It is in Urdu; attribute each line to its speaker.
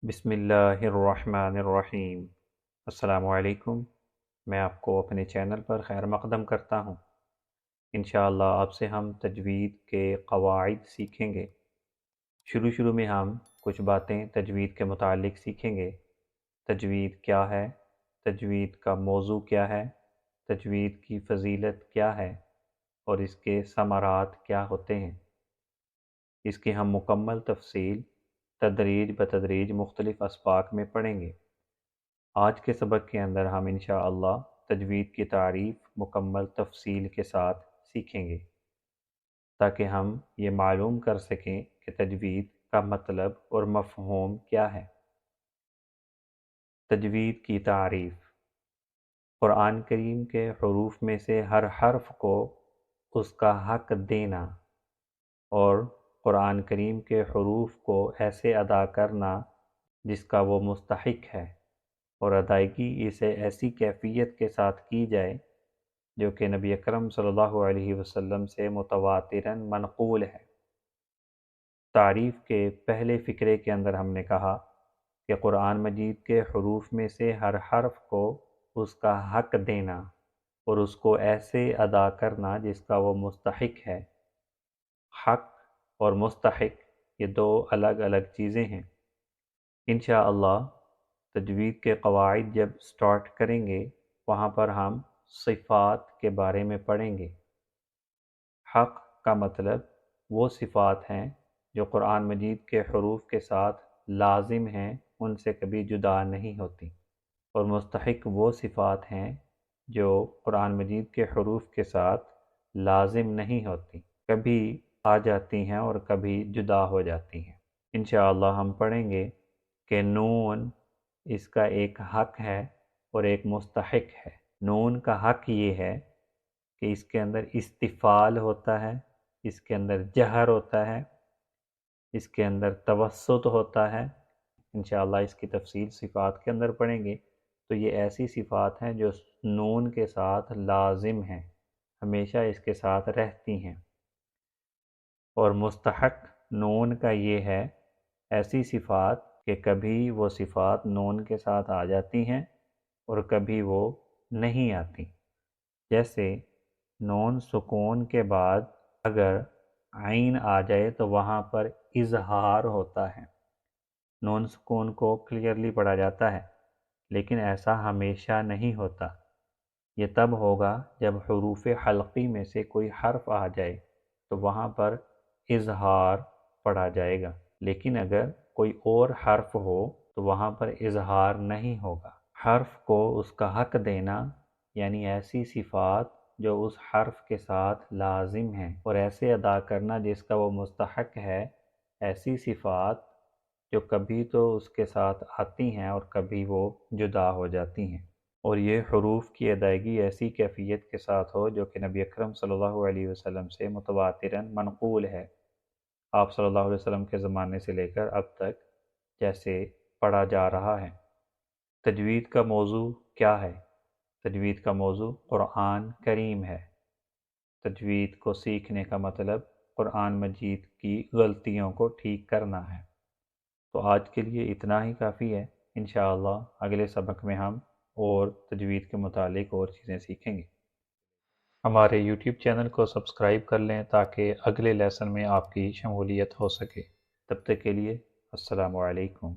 Speaker 1: بسم اللہ الرحمن الرحیم۔ السلام علیکم۔ میں آپ کو اپنے چینل پر خیر مقدم کرتا ہوں۔ انشاءاللہ آپ سے ہم تجوید کے قواعد سیکھیں گے۔ شروع میں ہم کچھ باتیں تجوید کے متعلق سیکھیں گے۔ تجوید کیا ہے؟ تجوید کا موضوع کیا ہے؟ تجوید کی فضیلت کیا ہے؟ اور اس کے ثمرات کیا ہوتے ہیں؟ اس کی ہم مکمل تفصیل تدریج بتدریج مختلف اسباق میں پڑھیں گے۔ آج کے سبق کے اندر ہم انشاءاللہ تجوید کی تعریف مکمل تفصیل کے ساتھ سیکھیں گے، تاکہ ہم یہ معلوم کر سکیں کہ تجوید کا مطلب اور مفہوم کیا ہے۔ تجوید کی تعریف: قرآن کریم کے حروف میں سے ہر حرف کو اس کا حق دینا اور قرآن کریم کے حروف کو ایسے ادا کرنا جس کا وہ مستحق ہے، اور ادائیگی اسے ایسی کیفیت کے ساتھ کی جائے جو کہ نبی اکرم صلی اللہ علیہ وسلم سے متواتراً منقول ہے۔ تعریف کے پہلے فقرے کے اندر ہم نے کہا کہ قرآن مجید کے حروف میں سے ہر حرف کو اس کا حق دینا اور اس کو ایسے ادا کرنا جس کا وہ مستحق ہے۔ حق اور مستحق یہ دو الگ الگ چیزیں ہیں۔ انشاءاللہ تجوید کے قواعد جب سٹارٹ کریں گے وہاں پر ہم صفات کے بارے میں پڑھیں گے۔ حق کا مطلب وہ صفات ہیں جو قرآن مجید کے حروف کے ساتھ لازم ہیں، ان سے کبھی جدا نہیں ہوتی، اور مستحق وہ صفات ہیں جو قرآن مجید کے حروف کے ساتھ لازم نہیں ہوتی، کبھی آ جاتی ہیں اور کبھی جدا ہو جاتی ہیں۔ انشاءاللہ ہم پڑھیں گے کہ نون اس کا ایک حق ہے اور ایک مستحق ہے۔ نون کا حق یہ ہے کہ اس کے اندر استفعال ہوتا ہے، اس کے اندر جہر ہوتا ہے، اس کے اندر توسط ہوتا ہے۔ انشاءاللہ اس کی تفصیل صفات کے اندر پڑھیں گے۔ تو یہ ایسی صفات ہیں جو نون کے ساتھ لازم ہیں، ہمیشہ اس کے ساتھ رہتی ہیں۔ اور مستحق نون کا یہ ہے ایسی صفات کہ کبھی وہ صفات نون کے ساتھ آ جاتی ہیں اور کبھی وہ نہیں آتی۔ جیسے نون سکون کے بعد اگر عین آ جائے تو وہاں پر اظہار ہوتا ہے، نون سکون کو کلیئرلی پڑھا جاتا ہے، لیکن ایسا ہمیشہ نہیں ہوتا۔ یہ تب ہوگا جب حروف حلقی میں سے کوئی حرف آ جائے تو وہاں پر اظہار پڑھا جائے گا، لیکن اگر کوئی اور حرف ہو تو وہاں پر اظہار نہیں ہوگا۔ حرف کو اس کا حق دینا یعنی ایسی صفات جو اس حرف کے ساتھ لازم ہیں اور ایسے ادا کرنا جس کا وہ مستحق ہے، ایسی صفات جو کبھی تو اس کے ساتھ آتی ہیں اور کبھی وہ جدا ہو جاتی ہیں، اور یہ حروف کی ادائیگی ایسی کیفیت کے ساتھ ہو جو کہ نبی اکرم صلی اللہ علیہ وسلم سے متواتراً منقول ہے۔ آپ صلی اللہ علیہ وسلم کے زمانے سے لے کر اب تک جیسے پڑھا جا رہا ہے۔ تجوید کا موضوع کیا ہے؟ تجوید کا موضوع قرآن کریم ہے۔ تجوید کو سیکھنے کا مطلب قرآن مجید کی غلطیوں کو ٹھیک کرنا ہے۔ تو آج کے لیے اتنا ہی کافی ہے۔ انشاءاللہ اگلے سبق میں ہم اور تجوید کے متعلق اور چیزیں سیکھیں گے۔ ہمارے یوٹیوب چینل کو سبسکرائب کر لیں تاکہ اگلے لیسن میں آپ کی شمولیت ہو سکے۔ تب تک کے لیے السلام علیکم۔